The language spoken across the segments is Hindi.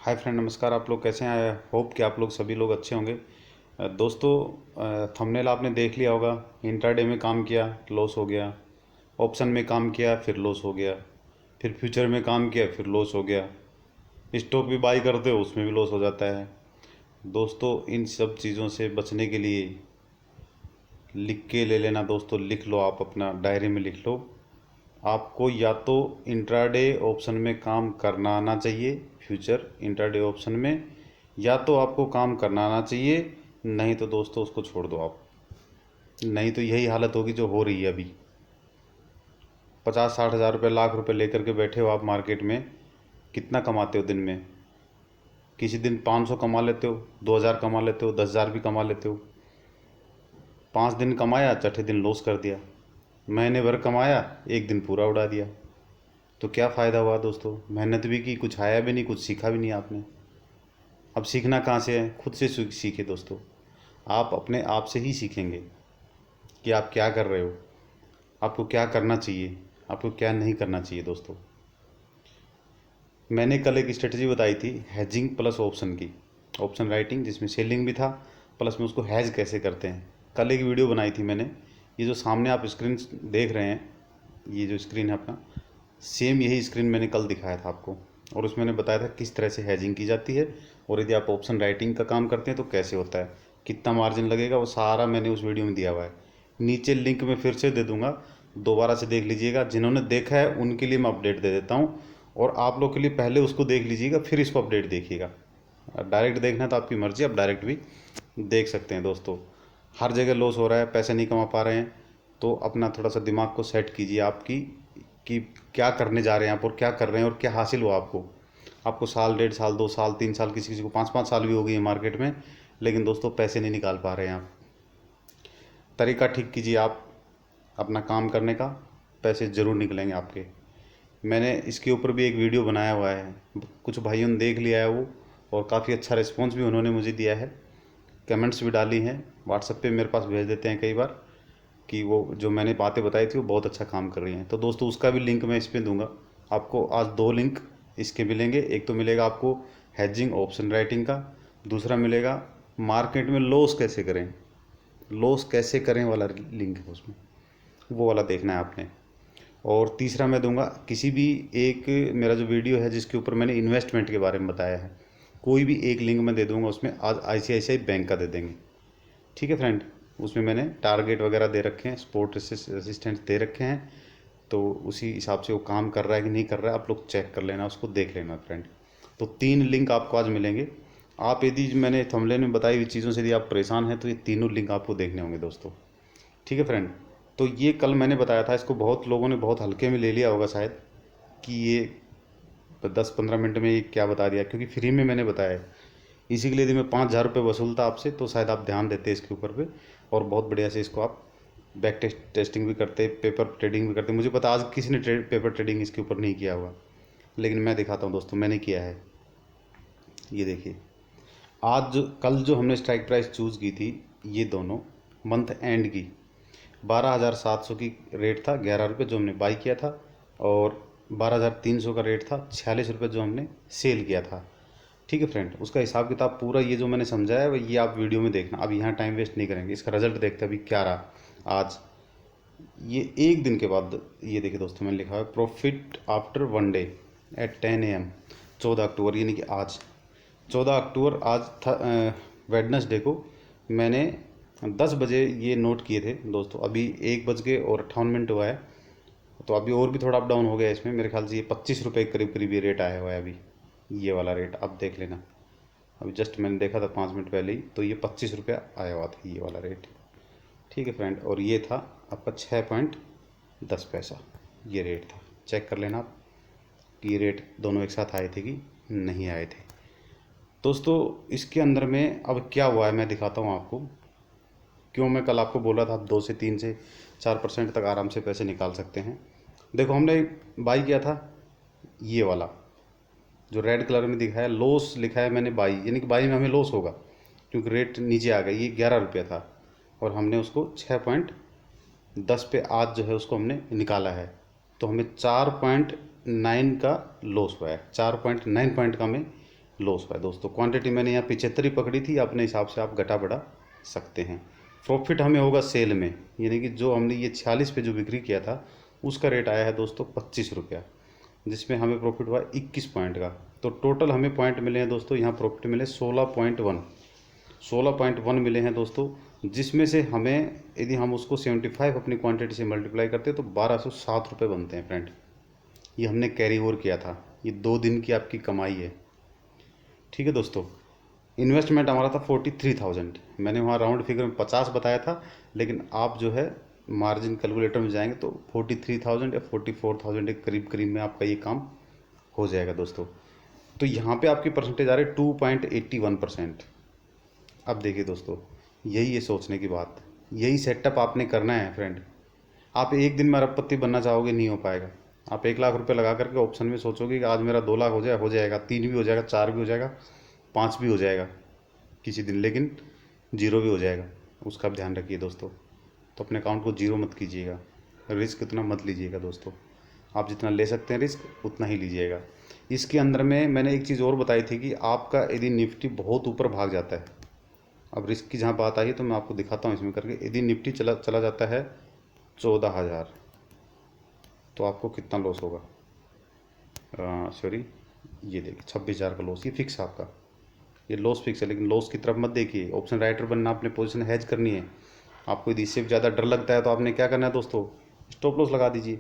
हाय फ्रेंड, नमस्कार। आप लोग कैसे हैं? आई होप कि आप लोग सभी लोग अच्छे होंगे। दोस्तों, थंबनेल आपने देख लिया होगा। इंट्राडे में काम किया, लॉस हो गया। ऑप्शन में काम किया, फिर लॉस हो गया। फिर फ्यूचर में काम किया, फिर लॉस हो गया। स्टॉक भी बाई करते हो, उसमें भी लॉस हो जाता है। दोस्तों, इन सब चीज़ों से बचने के लिए लिख के ले लेना। दोस्तों, लिख लो, आप अपना डायरी में लिख लो। आपको या तो इंट्राडे ऑप्शन में काम करना आना चाहिए, फ्यूचर इंट्राडे ऑप्शन में, या तो आपको काम करना आना चाहिए। नहीं तो दोस्तों उसको छोड़ दो आप। नहीं तो यही हालत होगी जो हो रही है अभी। 50-60 हज़ार रुपये, लाख रुपए लेकर के बैठे हो आप मार्केट में। कितना कमाते हो दिन में? किसी दिन 500 कमा लेते हो, 2000 कमा लेते हो, 10,000 भी कमा लेते हो। 5 दिन कमाया, छठे दिन लॉस कर दिया। महीने भर कमाया, एक दिन पूरा उड़ा दिया। तो क्या फ़ायदा हुआ दोस्तों? मेहनत भी की, कुछ आया भी नहीं, कुछ सीखा भी नहीं आपने। अब सीखना कहाँ से है? खुद से सीखे दोस्तों। आप अपने आप से ही सीखेंगे कि आप क्या कर रहे हो, आपको क्या करना चाहिए, आपको क्या नहीं करना चाहिए। दोस्तों, मैंने कल एक स्ट्रेटजी बताई थी, हेजिंग प्लस ऑप्शन की। ऑप्शन राइटिंग, जिसमें सेलिंग भी था, प्लस में उसको हैज कैसे करते हैं। कल एक वीडियो बनाई थी मैंने। ये जो सामने आप स्क्रीन देख रहे हैं, ये जो स्क्रीन है अपना, सेम यही स्क्रीन मैंने कल दिखाया था आपको। और उसमें मैंने बताया था किस तरह से हैजिंग की जाती है, और यदि आप ऑप्शन राइटिंग का काम करते हैं तो कैसे होता है, कितना मार्जिन लगेगा, वो सारा मैंने उस वीडियो में दिया हुआ है। नीचे लिंक में फिर से दे दूंगा, दोबारा से देख लीजिएगा। जिन्होंने देखा है उनके लिए मैं अपडेट दे देता हूँ, और आप लोग के लिए पहले उसको देख लीजिएगा, फिर इसको अपडेट देखिएगा। डायरेक्ट देखना तो आपकी मर्ज़ी, आप डायरेक्ट भी देख सकते हैं। दोस्तों, हर जगह लॉस हो रहा है, पैसे नहीं कमा पा रहे हैं, तो अपना थोड़ा सा दिमाग को सेट कीजिए आपकी, कि क्या करने जा रहे हैं आप, और क्या कर रहे हैं, और क्या हासिल हुआ आपको। आपको साल, 1.5 साल, 2 साल, 3 साल, किसी किसी को 5-5 साल भी हो गई है मार्केट में, लेकिन दोस्तों पैसे नहीं निकाल पा रहे हैं आप। तरीका ठीक कीजिए आप अपना काम करने का, पैसे ज़रूर निकलेंगे आपके। मैंने इसके ऊपर भी एक वीडियो बनाया हुआ है, कुछ भाइयों ने देख लिया है वो, और काफ़ी अच्छा रिस्पॉन्स भी उन्होंने मुझे दिया है। कमेंट्स भी डाली हैं, व्हाट्सएप पे मेरे पास भेज देते हैं कई बार, कि वो जो मैंने बातें बताई थी वो बहुत अच्छा काम कर रही हैं। तो दोस्तों, उसका भी लिंक मैं इस पर दूंगा आपको। आज 2 लिंक इसके मिलेंगे। एक तो मिलेगा आपको हेजिंग ऑप्शन राइटिंग का, दूसरा मिलेगा मार्केट में लॉस कैसे करें, लॉस कैसे करें वाला लिंक है उसमें, वो वाला देखना है आपने। और तीसरा मैं दूंगा किसी भी एक, मेरा जो वीडियो है जिसके ऊपर मैंने इन्वेस्टमेंट के बारे में बताया है, कोई भी एक लिंक मैं दे दूंगा उसमें। आज ICICI बैंक का दे देंगे, ठीक है फ्रेंड। उसमें मैंने टारगेट वगैरह दे रखे हैं, सपोर्ट असिस्टेंट दे रखे हैं, तो उसी हिसाब से वो काम कर रहा है कि नहीं कर रहा है, आप लोग चेक कर लेना, उसको देख लेना फ्रेंड। तो 3 लिंक आपको आज मिलेंगे। आप यदि मैंने थंबनेल में बताई हुई चीज़ों से यदि आप परेशान हैं तो ये तीनों लिंक आपको देखने होंगे दोस्तों, ठीक है फ्रेंड। तो ये कल मैंने बताया था, इसको बहुत लोगों ने बहुत हल्के में ले लिया होगा शायद, कि ये 10-15 मिनट में ये क्या बता दिया, क्योंकि फ्री में मैंने बताया है। इसी के लिए यदि मैं 5,000 रुपये वसूलता आपसे तो शायद आप ध्यान देते इसके ऊपर पे, और बहुत बढ़िया से इसको आप बैक टेस्टिंग भी करते, पेपर ट्रेडिंग भी करते। मुझे पता आज किसी ने पेपर ट्रेडिंग इसके ऊपर नहीं किया हुआ, लेकिन मैं दिखाता हूँ दोस्तों, मैंने किया है। ये देखिए, आज कल जो हमने स्ट्राइक प्राइस चूज़ की थी, ये दोनों मंथ एंड की 12,700 की रेट था, 11 रुपये जो हमने बाई किया था, और 12,300 का रेट था, 46 रुपये जो हमने सेल किया था, ठीक है फ्रेंड। उसका हिसाब किताब पूरा ये जो मैंने समझाया है ये आप वीडियो में देखना। अब यहाँ टाइम वेस्ट नहीं करेंगे, इसका रिजल्ट देखते हैं अभी क्या रहा आज। ये एक दिन के बाद, ये देखिए दोस्तों, मैंने लिखा है profit after 1 day at 10 AM, 14 अक्टूबर, यानी कि आज 14 अक्टूबर आज था। वेडनेसडे को मैंने 10 बजे ये नोट किए थे दोस्तों। अभी 1 बज के और 58 मिनट हुआ है, तो अभी और भी थोड़ा अप डाउन हो गया इसमें। मेरे ख्याल से ये 25 रुपये के करीब करीब ये रेट आया हुआ है अभी, ये वाला रेट आप देख लेना। अभी जस्ट मैंने देखा था 5 मिनट पहले ही, तो ये 25 रुपया आया हुआ था, ये वाला रेट, ठीक है फ्रेंड। और ये था आपका 6.10 पैसा, ये रेट था। चेक कर लेना आप कि ये रेट दोनों एक साथ आए थे कि नहीं आए थे। दोस्तों, इसके अंदर में अब क्या हुआ है मैं दिखाता हूँ आपको। क्यों मैं कल आपको बोला था आप 2 से 3 से 4% तक आराम से पैसे निकाल सकते हैं। देखो, हमने बाई किया था ये वाला, जो रेड कलर में दिखा है, लॉस लिखा है मैंने बाई, यानी कि बाई में हमें लॉस होगा क्योंकि रेट नीचे आ गया। ये 11 रुपया था, और हमने उसको 6.10 पे आज जो है उसको हमने निकाला है, तो हमें 4.9 का लॉस हुआ है। 4.9 पॉइंट का हमें लॉस हुआ है दोस्तों। क्वांटिटी मैंने यहाँ 75 ही पकड़ी थी, अपने हिसाब से आप घटा बढ़ा सकते हैं। प्रॉफिट हमें होगा सेल में, यानी कि जो हमने ये 46 पे जो बिक्री किया था उसका रेट आया है दोस्तों 25 रुपया, जिसमें हमें प्रॉफिट हुआ 21 पॉइंट का। तो टोटल हमें पॉइंट मिले हैं दोस्तों, यहाँ प्रॉफिट मिले 16.1 मिले हैं दोस्तों, जिसमें से हमें यदि हम उसको 75 अपनी क्वांटिटी से मल्टीप्लाई करते हैं तो 1207 रुपये बनते हैं फ्रेंड। ये हमने कैरी ओवर किया था, ये 2 दिन की आपकी कमाई है। ठीक है दोस्तों, इन्वेस्टमेंट हमारा था 43,000, मैंने वहाँ राउंड फिगर में 50 बताया था, लेकिन आप जो है मार्जिन कैलकुलेटर में जाएंगे तो 43,000 या 44,000 के करीब करीब में आपका ये काम हो जाएगा दोस्तों। तो यहाँ पे आपकी परसेंटेज आ रही है 2.81%। अब देखिए दोस्तों, यही है सोचने की बात, यही सेटअप आपने करना है फ्रेंड। आप एक दिन में अरबपति बनना चाहोगे, नहीं हो पाएगा। आप 1 लाख रुपए लगा करके ऑप्शन में सोचोगे कि आज मेरा 2 लाख हो जाएगा, 3 भी हो जाएगा, 4 भी हो जाएगा, 5 भी हो जाएगा किसी दिन, लेकिन 0 भी हो जाएगा। उसका भी ध्यान रखिए दोस्तों। तो अपने अकाउंट को 0 मत कीजिएगा, रिस्क इतना मत लीजिएगा दोस्तों। आप जितना ले सकते हैं रिस्क उतना ही लीजिएगा। इसके अंदर में मैंने एक चीज़ और बताई थी कि आपका यदि निफ्टी बहुत ऊपर भाग जाता है, अब रिस्क की जहाँ बात आई है तो मैं आपको दिखाता हूँ इसमें करके। यदि निफ्टी चला जाता है 14,000 तो आपको कितना लॉस होगा, सॉरी ये देखिए 26,000 का लॉस, ये फिक्स है आपका, ये लॉस फिक्स है। लेकिन लॉस की तरफ मत देखिए, ऑप्शन राइटर बनना, अपने पोजीशन हैज करनी है आपको। यदि इससे ज़्यादा डर लगता है तो आपने क्या करना है दोस्तों, स्टॉप लॉस लगा दीजिए।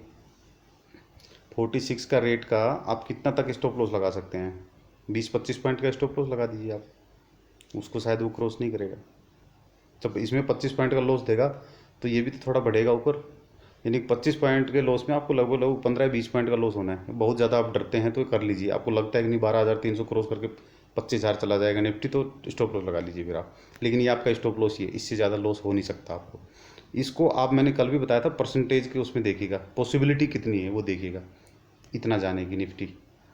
46 का रेट का आप कितना तक स्टॉप लॉस लगा सकते हैं, 20-25 पॉइंट का स्टॉप लॉस लगा दीजिए आप, उसको शायद वो क्रॉस नहीं करेगा। जब इसमें 25 पॉइंट का लॉस देगा तो ये भी तो थोड़ा बढ़ेगा ऊपर, यानी 25 पॉइंट के लॉस में आपको लगभग 15-20 पॉइंट का लॉस होना है। बहुत ज़्यादा आप डरते हैं तो कर लीजिए, आपको लगता है कि नहीं 12,300 क्रॉस करके 25,000 चला जाएगा निफ्टी, तो स्टॉप लॉस लगा लीजिए फिर आप। लेकिन ये आपका स्टॉप लॉस ही है, इससे ज़्यादा लॉस हो नहीं सकता आपको। इसको आप, मैंने कल भी बताया था, परसेंटेज के उसमें देखिएगा, पॉसिबिलिटी कितनी है वो देखिएगा, इतना जाने की निफ्टी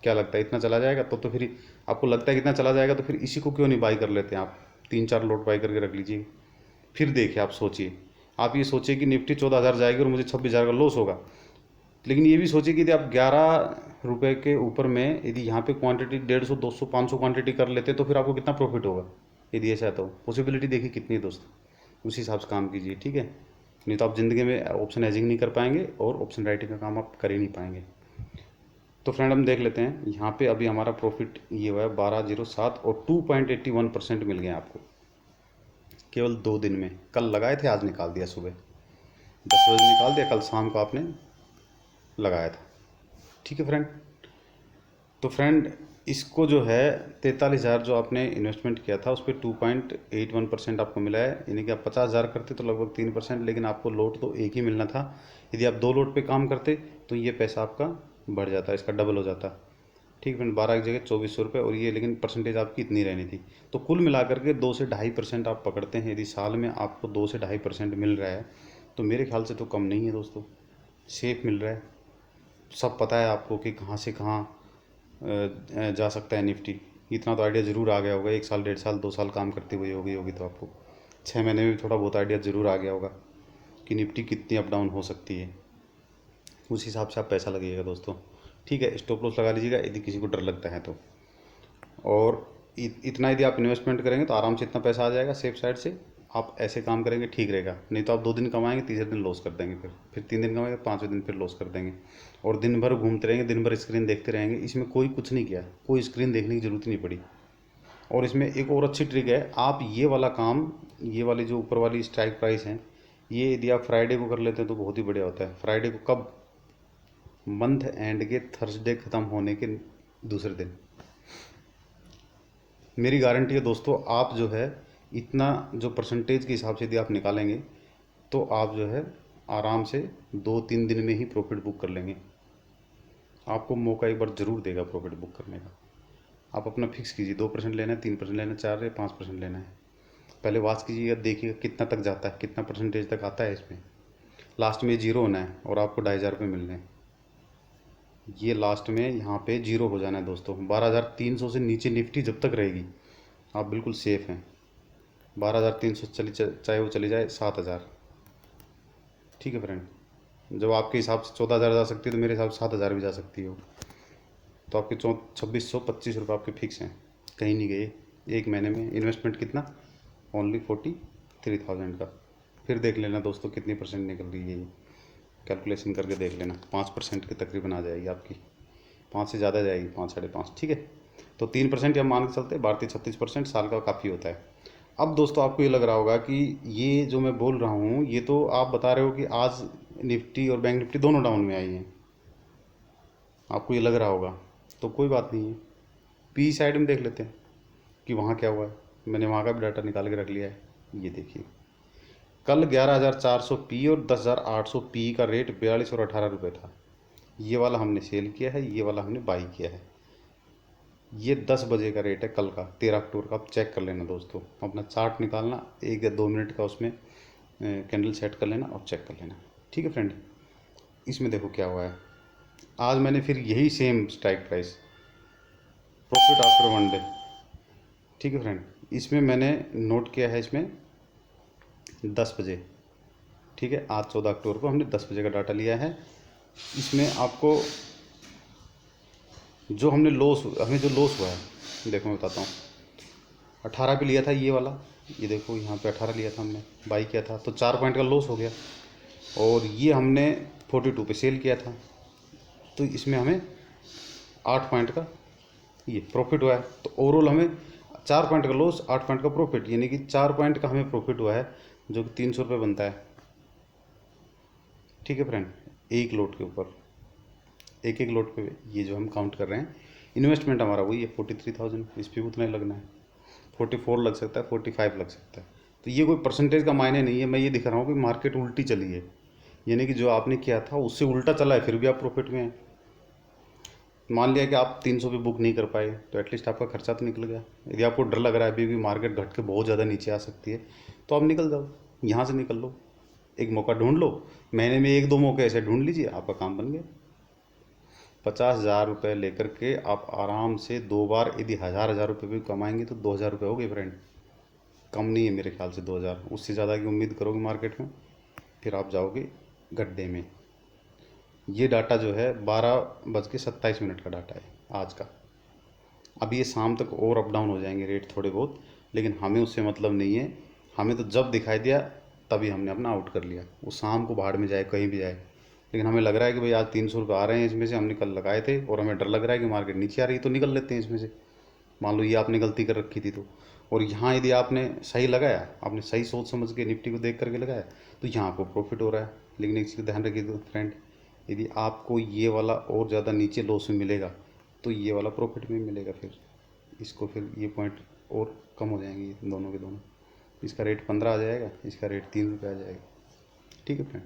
क्या लगता है इतना चला जाएगा, तो फिर आपको लगता है कितना चला जाएगा तो फिर इसी को क्यों नहीं बाई कर लेते हैं आप, 3-4 लॉट बाई करके रख लीजिए। फिर देखिए, आप सोचिए, आप ये सोचिए कि निफ्टी 14,000 जाएगी और मुझे 26,000 का लॉस होगा। लेकिन ये भी सोचिए कि यदि आप 11 रुपये के ऊपर में यदि यहाँ पे क्वांटिटी 150, 200, 500 क्वांटिटी कर लेते हैं तो फिर आपको कितना प्रॉफिट होगा, यदि ऐसा है तो पॉसिबिलिटी देखिए कितनी है दोस्तों, उसी हिसाब से काम कीजिए। ठीक है, नहीं तो आप ज़िंदगी में ऑप्शन एजिंग नहीं कर पाएंगे और ऑप्शन राइटिंग का काम आप कर ही नहीं पाएंगे। तो फ्रेंड हम देख लेते हैं यहाँ पे अभी हमारा प्रॉफिट ये हुआ है 1207 और 2.81% मिल गए आपको केवल 2 दिन में। कल लगाए थे, आज निकाल दिया, सुबह 10 बजे निकाल दिया, कल शाम को आपने लगाया था। ठीक है फ्रेंड, तो फ्रेंड इसको जो है 43,000 जो आपने इन्वेस्टमेंट किया था उस पर 2.81% आपको मिला है, यानी कि आप 50,000 करते तो लगभग 3%, लेकिन आपको लोट तो एक ही मिलना था। यदि आप 2 लोट पे काम करते तो ये पैसा आपका बढ़ जाता, इसका डबल हो जाता। ठीक है फ्रेंड, 12 की जगह 2400 रुपये, और ये लेकिन परसेंटेज आपकी इतनी रहनी थी। तो कुल मिलाकर के 2 से 2.5% आप पकड़ते हैं, यदि साल में आपको 2 से 2.5% मिल रहा है तो मेरे ख्याल से तो कम नहीं है दोस्तों, सेफ मिल रहा है। सब पता है आपको कि कहाँ से कहाँ जा सकता है निफ्टी, इतना तो आइडिया ज़रूर आ गया होगा। 1 साल, 1.5 साल, 2 साल काम करते हुए होगी तो आपको 6 महीने में भी थोड़ा बहुत आइडिया ज़रूर आ गया होगा कि निफ्टी कितनी अप डाउन हो सकती है। उस हिसाब से आप पैसा लगेगा दोस्तों। ठीक है, स्टॉप लॉस लगा लीजिएगा यदि किसी को डर लगता है तो, और इतना यदि आप इन्वेस्टमेंट करेंगे तो आराम से इतना पैसा आ जाएगा सेफ साइड से। आप ऐसे काम करेंगे ठीक रहेगा, नहीं तो आप 2 दिन कमाएंगे, तीसरे दिन लॉस कर देंगे, फिर 3 दिन कमाएंगे, 5वें दिन फिर लॉस कर देंगे, और दिन भर घूमते रहेंगे, दिन भर स्क्रीन देखते रहेंगे। इसमें कोई कुछ नहीं किया, कोई स्क्रीन देखने की ज़रूरत ही नहीं पड़ी। और इसमें एक और अच्छी ट्रिक है, आप ये वाला काम, ये वाली जो ऊपर वाली स्ट्राइक प्राइस है, ये यदि आप फ्राइडे को कर लेते हैं तो बहुत ही बढ़िया होता है। फ्राइडे को कब, मंथ एंड के थर्सडे ख़त्म होने के दूसरे दिन। मेरी गारंटी है दोस्तों, आप जो है इतना जो परसेंटेज के हिसाब से यदि आप निकालेंगे तो आप जो है आराम से 2-3 दिन में ही प्रॉफिट बुक कर लेंगे। आपको मौका एक बार ज़रूर देगा प्रॉफिट बुक करने का। आप अपना फिक्स कीजिए, 2% लेना है, 3% लेना है, 4 या 5% लेना है। पहले वॉच कीजिएगा, देखिएगा कितना तक जाता है, कितना परसेंटेज तक आता है इसमें। लास्ट में 0 होना है और आपको 2,500 रुपये मिलने हैं। ये लास्ट में यहाँ पे 0 हो जाना है दोस्तों। 12,300 से नीचे निफ्टी जब तक रहेगी आप बिल्कुल सेफ़ हैं। 12,300 चाहे वो चली जाए 7,000। ठीक है फ्रेंड, जब आपके हिसाब से 14,000 जा सकती है तो मेरे हिसाब से 7,000 भी जा सकती हो। तो आपके 2,625 रुपये आपके फिक्स हैं, कहीं नहीं गए। एक महीने में इन्वेस्टमेंट कितना, ओनली 43,000 का। फिर देख लेना दोस्तों कितनी परसेंट निकल रही है, ये कैलकुलेशन करके देख लेना। 5% के तकरीबन आ जाएगी आपकी, 5 से ज़्यादा जाएगी, 5 साढ़े 5, ठीक है। तो 3% या मान के चलते, भारतीय 36% साल का काफ़ी होता है। अब दोस्तों आपको ये लग रहा होगा कि ये जो मैं बोल रहा हूँ, ये तो आप बता रहे हो कि आज निफ्टी और बैंक निफ्टी दोनों डाउन में आई हैं, आपको ये लग रहा होगा। तो कोई बात नहीं है, पी साइड में देख लेते हैं कि वहाँ क्या हुआ है। मैंने वहाँ का भी डाटा निकाल के रख लिया है। ये देखिए, कल 11,400 पी और 10,800 पी का रेट 42 और 18 रुपये था। ये वाला हमने सेल किया है, ये वाला हमने बाई किया है। ये 10 बजे का रेट है कल का, 13 अक्टूबर का। आप चेक कर लेना दोस्तों, अपना चार्ट निकालना 1 या 2 मिनट का, उसमें कैंडल सेट कर लेना और चेक कर लेना, ठीक है फ्रेंड। इसमें देखो क्या हुआ है, आज मैंने फिर यही same strike price, profit after 1 day, ठीक है फ्रेंड। इसमें मैंने नोट किया है, इसमें 10 बजे, ठीक है, आज 14 अक्टूबर को हमने 10 बजे का डाटा लिया है। इसमें आपको जो हमें जो लॉस हुआ है, देखो मैं बताता हूँ। 18 पे लिया था ये वाला, ये देखो यहाँ पे 18 लिया था हमने, बाई किया था, तो 4 पॉइंट का लॉस हो गया। और ये हमने 42 पे सेल किया था, तो इसमें हमें 8 पॉइंट का ये प्रॉफिट हुआ है। तो ओवरऑल हमें 4 पॉइंट का लॉस, 8 पॉइंट का प्रॉफिट, यानी कि 4 पॉइंट का हमें प्रॉफिट हुआ है, जो कि 300 रुपये बनता है, ठीक है फ्रेंड। एक लोट के ऊपर, एक एक लोट पे ये जो हम काउंट कर रहे हैं, इन्वेस्टमेंट हमारा वही है 43,000, इस पर उतना ही लगना है, 44 लग सकता है, 45 लग सकता है। तो ये कोई परसेंटेज का मायने नहीं है, मैं ये दिख रहा हूँ कि मार्केट उल्टी चली है, यानी कि जो आपने किया था उससे उल्टा चला है, फिर भी आप प्रॉफिट में हैं। मान लिया कि आप 300 पे बुक नहीं कर पाए, तो एटलीस्ट आपका खर्चा तो निकल गया। यदि आपको डर लग रहा है अभी भी मार्केट घट के बहुत ज़्यादा नीचे आ सकती है, तो आप निकल जाओ, यहाँ से निकल लो, एक मौका ढूंढ लो, महीने में 1-2 मौके ऐसे ढूंढ लीजिए, आपका काम बन गया। 50,000 रुपये लेकर के आप आराम से 2 बार यदि हज़ार रुपये भी कमाएंगे तो 2,000 रुपये हो गए फ्रेंड। कम नहीं है मेरे ख्याल से 2,000, उससे ज़्यादा की उम्मीद करोगे मार्केट में, फिर आप जाओगे गड्ढे में। ये डाटा जो है 12:27 का डाटा है आज का। अब ये शाम तक और अप डाउन हो जाएंगे रेट थोड़े बहुत, लेकिन हमें उससे मतलब नहीं है। हमें तो जब दिखाई दिया तभी हमने अपना आउट कर लिया, वो शाम को बाहर में जाए कहीं भी जाए। लेकिन हमें लग रहा है कि भाई आज 300 रुपये आ रहे हैं इसमें से, हमने कल लगाए थे, और हमें डर लग रहा है कि मार्केट नीचे आ रही है, तो निकल लेते हैं इसमें से। मान लो ये आपने गलती कर रखी थी तो, और यहाँ यदि आपने सही लगाया, आपने सही सोच समझ के निफ्टी को देख करके लगाया, तो यहाँ आपको प्रॉफिट हो रहा है। लेकिन एक चीज़ ध्यान रखिए फ्रेंड, यदि आपको ये वाला और ज़्यादा नीचे लॉस में मिलेगा, तो ये वाला प्रॉफिट में मिलेगा, फिर इसको फिर ये पॉइंट और कम हो जाएंगे दोनों के दोनों। इसका रेट 15 आ जाएगा, इसका रेट 3 रुपये आ जाएगा, ठीक है फ्रेंड।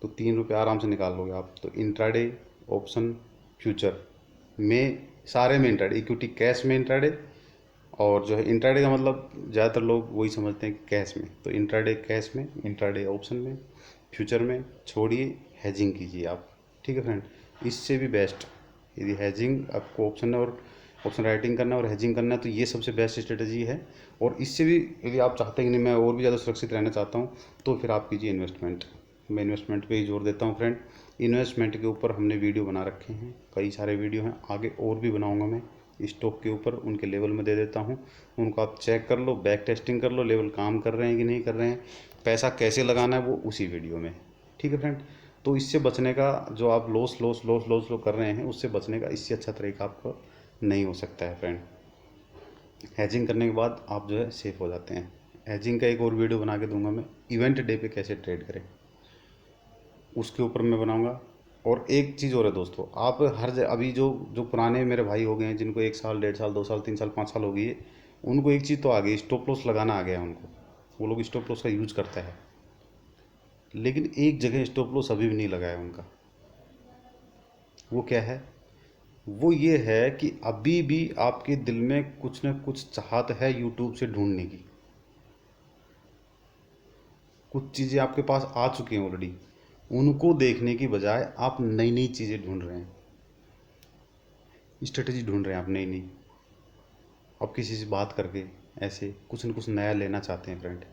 तो 3 रुपये आराम से निकाल लोगे आप। तो इंट्राडे ऑप्शन फ्यूचर में, सारे में इंट्राडे, इक्विटी कैश में इंट्राडे, और जो है इंट्राडे का मतलब ज़्यादातर लोग वही समझते हैं कैश में, तो इंट्राडे कैश में, इंट्राडे ऑप्शन में, फ्यूचर में छोड़िए, हेजिंग कीजिए आप, ठीक है फ्रेंड। इससे भी बेस्ट, यदि हेजिंग आपको ऑप्शन और ऑप्शन राइटिंग करना है और हेजिंग करना है, तो ये सबसे बेस्ट स्ट्रेटजी है। और इससे भी यदि आप चाहते हैं कि नहीं मैं और भी ज़्यादा सुरक्षित रहना चाहता हूँ, तो फिर आप कीजिए इन्वेस्टमेंट। मैं इन्वेस्टमेंट पे ही जोर देता हूँ फ्रेंड। इन्वेस्टमेंट के ऊपर हमने वीडियो बना रखे हैं, कई सारे वीडियो हैं, आगे और भी बनाऊँगा मैं। स्टॉक के ऊपर उनके लेवल में दे देता हूँ, उनको आप चेक कर लो, बैक टेस्टिंग कर लो, लेवल काम कर रहे हैं कि नहीं कर रहे हैं, पैसा कैसे लगाना है वो उसी वीडियो में, ठीक है फ्रेंड। तो इससे बचने का, जो आप लॉस लॉस लॉस लॉस लो कर रहे हैं, उससे बचने का इससे अच्छा तरीका आपको नहीं हो सकता है फ्रेंड। हैजिंग करने के बाद आप जो है सेफ हो जाते हैं। हैजिंग का एक और वीडियो बना के दूंगा मैं, इवेंट डे पे कैसे ट्रेड करें, उसके ऊपर मैं बनाऊंगा। और एक चीज़ और है दोस्तों, आप अभी जो जो पुराने मेरे भाई हो गए हैं, जिनको 1 साल 1.5 साल 2 साल 3 साल 5 साल हो गई है, उनको एक चीज़ तो आ गई, स्टॉप लॉस लगाना आ गया है उनको, वो लोग स्टॉप लॉस का यूज करता है। लेकिन एक जगह स्टॉप लॉस अभी भी नहीं लगाया उनका, वो क्या है? वो ये है कि अभी भी आपके दिल में कुछ न कुछ चाहत है यूट्यूब से ढूंढने की। कुछ चीज़ें आपके पास आ चुकी हैं ऑलरेडी, उनको देखने की बजाय आप नई नई चीज़ें ढूंढ रहे हैं, स्ट्रेटजी ढूंढ रहे हैं आप नई नई। आप किसी से बात करके ऐसे कुछ न कुछ नया लेना चाहते हैं फ्रेंड।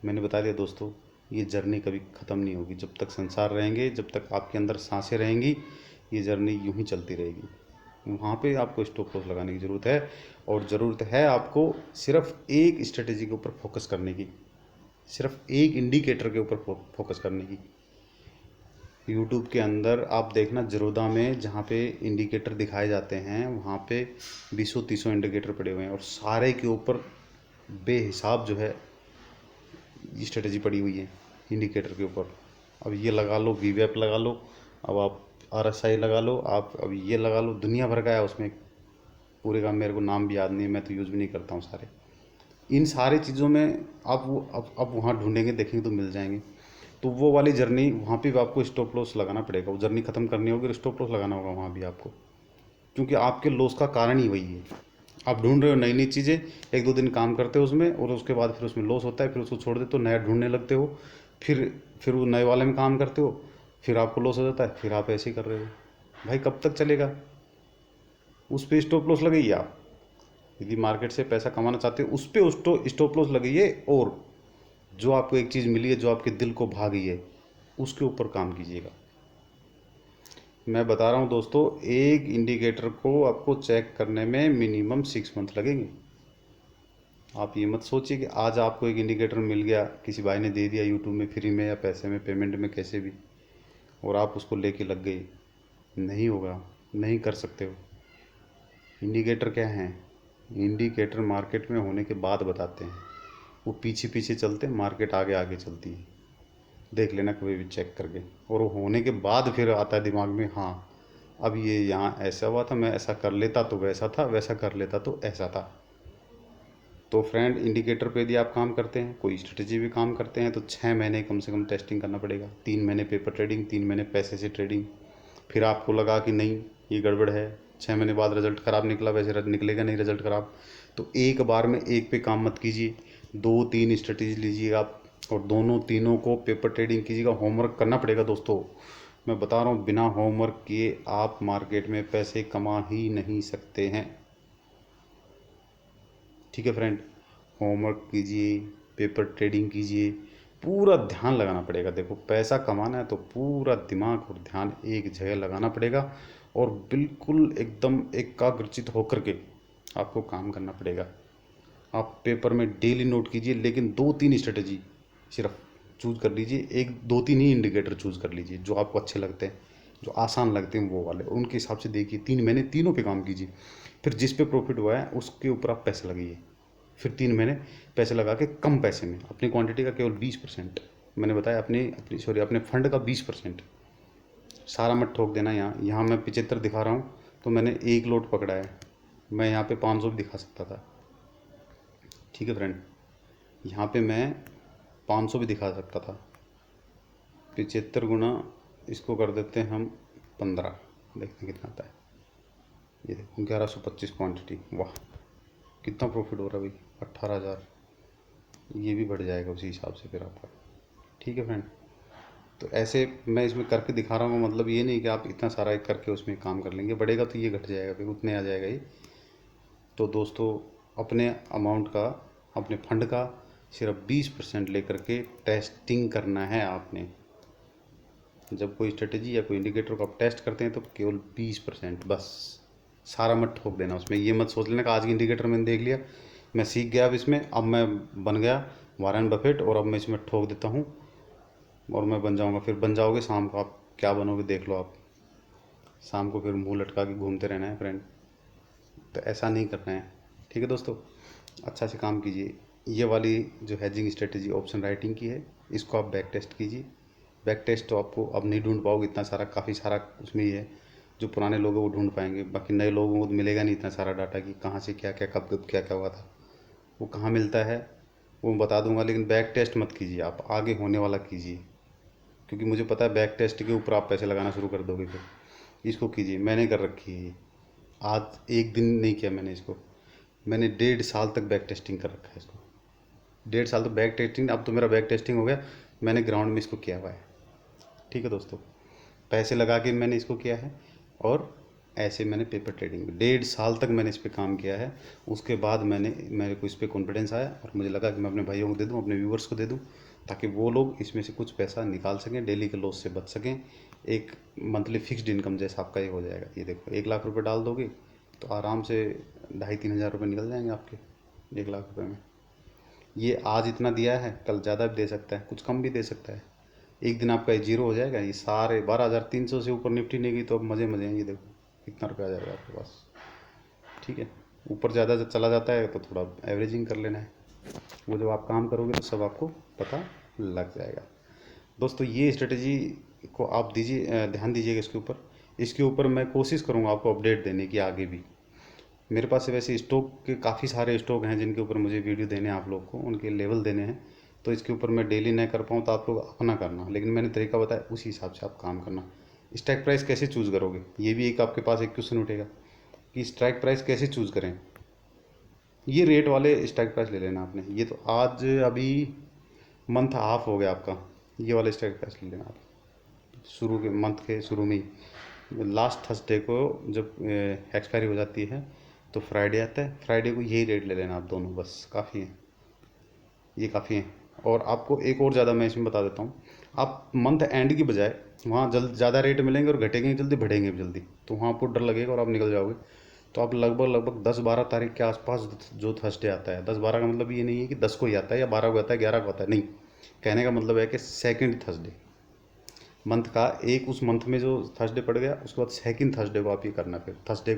मैंने बता दिया दोस्तों, ये जर्नी कभी ख़त्म नहीं होगी, जब तक संसार रहेंगे, जब तक आपके अंदर सांसें रहेंगी, ये जर्नी यूं ही चलती रहेगी। वहाँ पे आपको स्टॉप लॉस लगाने की ज़रूरत है। और ज़रूरत है आपको सिर्फ एक स्ट्रेटेजी के ऊपर फोकस करने की, सिर्फ एक इंडिकेटर के ऊपर फोकस करने की। यूट्यूब के अंदर आप देखना ज़रोदा में जहाँ पे इंडिकेटर दिखाए जाते हैं वहाँ पे 20-30 इंडिकेटर पड़े हुए हैं और सारे के ऊपर बेहिसाब जो है स्ट्रेटजी पड़ी हुई है इंडिकेटर के ऊपर। अब ये लगा लो, वीवैप लगा लो, अब आप RSI लगा लो, आप अब ये लगा लो, दुनिया भर का है उसमें। पूरे का मेरे को नाम भी याद नहीं है, मैं तो यूज़ भी नहीं करता हूँ सारे। इन सारी चीज़ों में आप वो अब वहाँ ढूंढेंगे, देखेंगे तो मिल जाएंगे। तो वो वाली जर्नी वहाँ पे भी आपको स्टॉप लॉस लगाना पड़ेगा। वो जर्नी ख़त्म करनी होगी, स्टॉप लॉस लगाना होगा वहाँ भी आपको, क्योंकि आपके लॉस का कारण ही वही है। आप ढूंढ रहे हो नई नई चीज़ें, एक दो दिन काम करते हो उसमें और उसके बाद फिर उसमें लॉस होता है, फिर उसको छोड़ देते हो, नया ढूंढने लगते हो, फिर वो नए वाले में काम करते हो, फिर आपको लॉस हो जाता है, फिर आप ऐसे ही कर रहे हो। भाई कब तक चलेगा? उस पर स्टॉप लॉस लगाइए आप। यदि मार्केट से पैसा कमाना चाहते हो उस पर स्टॉप लॉस लगाइए, और जो आपको एक चीज़ मिली है जो आपके दिल को भा गई है उसके ऊपर काम कीजिएगा। मैं बता रहा हूँ दोस्तों, एक इंडिकेटर को आपको चेक करने में मिनिमम 6 मंथ लगेंगे। आप ये मत सोचिए कि आज आपको एक इंडिकेटर मिल गया, किसी भाई ने दे दिया यूट्यूब में फ्री में या पैसे में, पेमेंट में, कैसे भी, और आप उसको लेके लग गए। नहीं होगा, नहीं कर सकते हो। इंडिकेटर क्या है? इंडिकेटर मार्केट में होने के बाद बताते हैं। वो पीछे पीछे चलते हैं, मार्केट आगे आगे चलती है। देख लेना कभी भी चेक करके। और वो होने के बाद फिर आता है दिमाग में, हाँ अब ये यहाँ ऐसा हुआ था, मैं ऐसा कर लेता तो वैसा था, वैसा कर लेता तो ऐसा था। तो फ्रेंड, इंडिकेटर पे यदि आप काम करते हैं, कोई स्ट्रेटजी भी काम करते हैं, तो 6 महीने कम से कम टेस्टिंग करना पड़ेगा। 3 महीने पेपर ट्रेडिंग, 3 महीने पैसे से ट्रेडिंग। फिर आपको लगा कि नहीं ये गड़बड़ है, 6 महीने बाद रिजल्ट ख़राब निकला, वैसे निकलेगा नहीं रिजल्ट ख़राब, तो एक बार में एक पे काम मत कीजिए, 2-3 स्ट्रेटजी लीजिएगा आप, और दोनों तीनों को पेपर ट्रेडिंग कीजिएगा। होमवर्क करना पड़ेगा दोस्तों, मैं बता रहा हूँ, बिना होमवर्क किए आप मार्केट में पैसे कमा ही नहीं सकते हैं। ठीक है फ्रेंड, होमवर्क कीजिए, पेपर ट्रेडिंग कीजिए, पूरा ध्यान लगाना पड़ेगा। देखो पैसा कमाना है तो पूरा दिमाग और ध्यान एक जगह लगाना पड़ेगा, और बिल्कुल एकदम एकाग्रचित होकर के आपको काम करना पड़ेगा। आप पेपर में डेली नोट कीजिए, लेकिन 2-3 स्ट्रेटजी सिर्फ चूज़ कर लीजिए, एक 2-3 ही इंडिकेटर चूज़ कर लीजिए जो आपको अच्छे लगते हैं, जो आसान लगते हैं वो वाले, उनके हिसाब से देखिए। 3 महीने तीनों पे काम कीजिए, फिर जिस पे प्रॉफिट हुआ है उसके ऊपर आप पैसे लगाइए। फिर 3 महीने पैसे लगा के कम पैसे में, अपनी क्वांटिटी का केवल 20%, मैंने बताया अपने फंड का 20%। सारा मत ठोक देना। यहाँ मैं 75 दिखा रहा हूँ, तो मैंने एक लोट पकड़ा है, मैं यहाँ पे 500 भी दिखा सकता था। ठीक है फ्रेंड, यहाँ पे मैं 500 भी दिखा सकता था। 75 गुना इसको कर देते हैं हम 15, देखते हैं कितना आता है। ये देखो 1125 क्वांटिटी, वाह कितना प्रॉफिट हो रहा है भाई, 18,000। ये भी बढ़ जाएगा उसी हिसाब से फिर आपका। ठीक है फ्रेंड, तो ऐसे मैं इसमें करके दिखा रहा हूँ, मतलब ये नहीं कि आप इतना सारा एक करके उसमें काम कर लेंगे, बढ़ेगा तो ये घट जाएगा, फिर उतने आ जाएगा ये। तो दोस्तों, अपने अमाउंट का, अपने फंड का सिर्फ 20% लेकर के टेस्टिंग करना है आपने। जब कोई स्ट्रेटजी या कोई इंडिकेटर को आप टेस्ट करते हैं तो केवल 20% बस, सारा मत ठोक देना उसमें। ये मत सोच लेना कि आज की इंडिकेटर मैंने देख लिया, मैं सीख गया अब इसमें, अब मैं बन गया वॉरेन बफेट और अब मैं इसमें ठोक देता हूँ और मैं बन जाऊँगा। फिर बन जाओगे, शाम को आप क्या बनोगे देख लो आप, शाम को फिर मुँह लटका के घूमते रहना है फ्रेंड। तो ऐसा नहीं करना है। ठीक है दोस्तों, अच्छा से काम कीजिए। ये वाली जो हेजिंग स्ट्रेटजी ऑप्शन राइटिंग की है, इसको आप बैक टेस्ट कीजिए। बैक टेस्ट तो आपको अब नहीं ढूंढ पाओगे, इतना सारा काफ़ी सारा उसमें ही है। जो पुराने लोग हैं वो ढूंढ पाएंगे, बाकी नए लोगों को तो मिलेगा नहीं इतना सारा डाटा कि कहाँ से क्या क्या कब कब क्या क्या हुआ था। वो कहाँ मिलता है वो बता दूंगा, लेकिन बैक टेस्ट मत कीजिए, आप आगे होने वाला कीजिए, क्योंकि मुझे पता है बैक टेस्ट के ऊपर आप पैसे लगाना शुरू कर दोगे। फिर इसको कीजिए, मैंने कर रखी है ये। आज एक दिन नहीं किया मैंने इसको, मैंने 1.5 साल तक बैक टेस्टिंग कर रखा है इसको। 1.5 साल तो बैक टेस्टिंग, अब तो मेरा बैक टेस्टिंग हो गया, मैंने ग्राउंड में इसको किया हुआ है। ठीक है दोस्तों, पैसे लगा के मैंने इसको किया है, और ऐसे मैंने पेपर ट्रेडिंग में 1.5 साल तक मैंने इस पर काम किया है। उसके बाद मेरे को इस पर कॉन्फिडेंस आया और मुझे लगा कि मैं अपने भाइयों को दे दूँ, अपने व्यूवर्स को दे दूँ, ताकि वो लोग इसमें से कुछ पैसा निकाल सकें, डेली के लॉस से बच सकें, एक मंथली फिक्स्ड इनकम जैसा आपका ये हो जाएगा। ये देखो 1 लाख रुपए डाल दोगे तो आराम से 2,500-3 हज़ार रुपये निकल जाएंगे आपके 1 लाख रुपए में। ये आज इतना दिया है, कल ज़्यादा भी दे सकता है, कुछ कम भी दे सकता है। एक दिन आपका ये जीरो हो जाएगा। ये सारे 12,300 से ऊपर निफ्टी नहीं गई तो अब मज़े मज़े हैं। ये देखो कितना रुपया आ जाएगा आपके पास। ठीक है, ऊपर ज़्यादा जब चला जाता है तो थोड़ा एवरेजिंग कर लेना है। वो जब आप काम करोगे तो सब आपको पता लग जाएगा। दोस्तों ये स्ट्रेटजी को आप दीजिए, ध्यान दीजिएगा इसके ऊपर मैं कोशिश करूँगा आपको अपडेट देने की आगे भी। मेरे पास वैसे स्टॉक के काफ़ी सारे स्टॉक हैं जिनके ऊपर मुझे वीडियो देने हैं, आप लोग को उनके लेवल देने हैं। तो इसके ऊपर मैं डेली नहीं कर पाऊँ तो आप लोग अपना करना, लेकिन मैंने तरीका बताया उसी हिसाब से आप काम करना। स्ट्राइक प्राइस कैसे चूज़ करोगे, ये भी एक आपके पास एक क्वेश्चन उठेगा कि स्ट्राइक प्राइस कैसे चूज़ करें। ये रेट वाले स्ट्राइक प्राइस ले लेना आपने। ये तो आज अभी मंथ हाफ हो गया आपका, ये वाले स्ट्राइक प्राइस ले लेना आप। शुरू के मंथ के शुरू में ही लास्ट थर्सडे को जब एक्सपायरी हो जाती है तो फ्राइडे आता है, फ्राइडे को यही रेट ले लेना आप दोनों, बस काफ़ी है, ये काफ़ी है। और आपको एक और ज़्यादा मैं इसमें बता देता हूँ, आप मंथ एंड की बजाय वहाँ ज़्यादा रेट मिलेंगे और घटेंगे जल्दी, बढ़ेंगे भी जल्दी, तो वहाँ आपको डर लगेगा और आप निकल जाओगे। तो आप लगभग 10-12 तारीख के आसपास जो थर्सडे आता है, 10-12 का मतलब ये नहीं है कि 10 को ही आता है या 12 को आता है, 11 को आता है, नहीं। कहने का मतलब है कि सेकंड थर्सडे मंथ का, एक उस मंथ में जो थर्सडे पड़ गया उसके बाद सेकंड थर्सडे को आप ये करना। फिर थर्सडे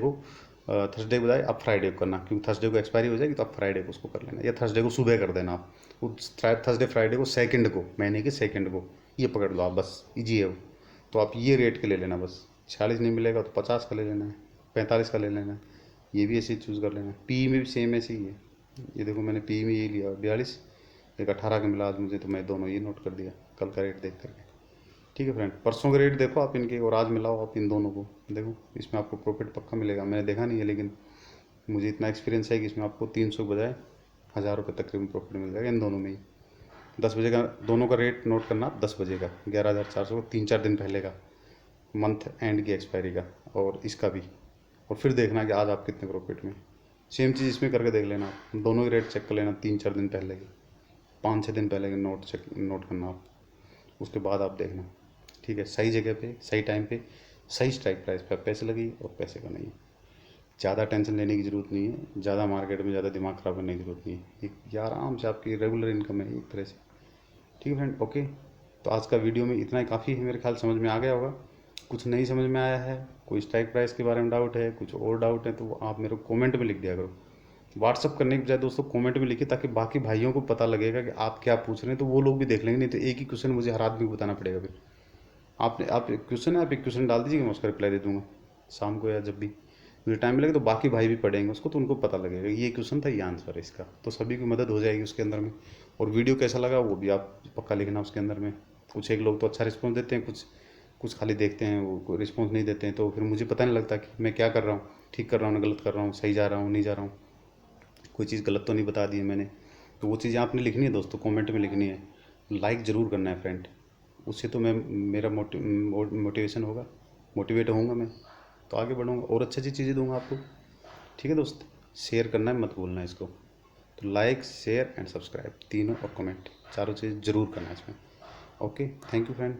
के बजाय आप फ्राइडे को करना, क्योंकि थर्सडे को एक्सपायरी हो जाएगी तो आप फ्राइडे को उसको कर लेना, या थर्सडे को सुबह कर देना आप। उस थर्सडे फ्राइडे को सेकंड को, महीने के सेकंड को ये पकड़ लो आप, बस ईजी है वो। तो आप ये रेट के ले लेना बस। 46 नहीं मिलेगा तो 50 का ले लेना है, 45 का ले लेना है। ये भी ऐसे ही चूज़ कर लेना है। पी में भी सेम ऐसे ही है। ये देखो मैंने पी में ये लिया 42, एक 18 का मिला आज मुझे, तो मैं दोनों ये नोट कर दिया कल का रेट देख करके। ठीक है फ्रेंड, परसों के रेट देखो आप इनके और आज मिलाओ आप इन दोनों को, देखो इसमें आपको प्रॉफिट पक्का मिलेगा। मैंने देखा नहीं है लेकिन मुझे इतना एक्सपीरियंस है कि इसमें आपको 300 के बजाय 1,000 रुपये तकरीबन प्रॉफिट मिल जाएगा इन दोनों में ही। 10 बजे का दोनों का रेट नोट करना, 10 बजे का 11,400 का, 3-4 दिन पहले का, मंथ एंड की एक्सपायरी का, और इसका भी। और फिर देखना कि आज आप कितने प्रॉफिट में। सेम चीज़ इसमें करके देख लेना आप, दोनों के रेट चेक कर लेना 3-4 दिन पहले के, 5-6 दिन पहले के नोट करना आप, उसके बाद आप देखना। ठीक है, सही जगह पे सही टाइम पे सही स्ट्राइक प्राइस पे पैसे लगी और पैसे का नहीं। ज़्यादा टेंशन लेने की ज़रूरत नहीं है, ज़्यादा मार्केट में ज़्यादा दिमाग ख़राब करने की ज़रूरत नहीं है। ये आराम से आपकी रेगुलर इनकम है एक तरह से। ठीक है फ्रेंड, ओके। तो आज का वीडियो में इतना ही काफ़ी है, मेरे ख्याल समझ में आ गया होगा। कुछ नहीं समझ में आया है, कोई स्ट्राइक प्राइस के बारे में डाउट है, कुछ और डाउट है, तो आप मेरे को कॉमेंट में लिख दिया करो। व्हाट्सअप करने के बजाय दोस्तों कमेंट में लिखिए, ताकि बाकी भाइयों को पता लगेगा कि आप क्या पूछ रहे हैं, तो वो लोग भी देख लेंगे। नहीं तो एक ही क्वेश्चन मुझे हर आदमी को बताना पड़ेगा। फिर आप एक क्वेश्चन डाल दीजिएगा, मैं उसका रिप्लाई दे दूंगा शाम को या जब भी मुझे टाइम मिलेगा। तो बाकी भाई भी पढ़ेंगे उसको, तो उनको पता लगेगा ये क्वेश्चन था, ये आंसर है इसका, तो सभी की मदद हो जाएगी उसके अंदर में। और वीडियो कैसा लगा वो भी आप पक्का लिखना उसके अंदर में। कुछ एक लोग तो अच्छा रिस्पॉन्स देते हैं, कुछ कुछ खाली देखते हैं, वो रिस्पॉन्स नहीं देते हैं, तो फिर मुझे पता नहीं लगता कि मैं क्या कर रहा हूँ, ठीक कर रहा हूँ, गलत कर रहा हूँ, सही जा रहा हूँ, नहीं जा रहा हूँ, कोई चीज़ गलत तो नहीं बता दी है मैंने। तो वो चीज़ें आपने लिखनी है दोस्तों, कमेंट में लिखनी है, लाइक ज़रूर करना है फ्रेंड। उससे तो मैं मेरा मोटिवेशन होगा, मोटिवेट होऊंगा मैं, तो आगे बढ़ूंगा और अच्छी अच्छी चीज़ें दूंगा आपको। ठीक है दोस्त, शेयर करना है मत भूलना इसको। तो लाइक, शेयर एंड सब्सक्राइब तीनों, और कमेंट, चारों चीज़ ज़रूर करना है इसमें। Okay, thank you friend.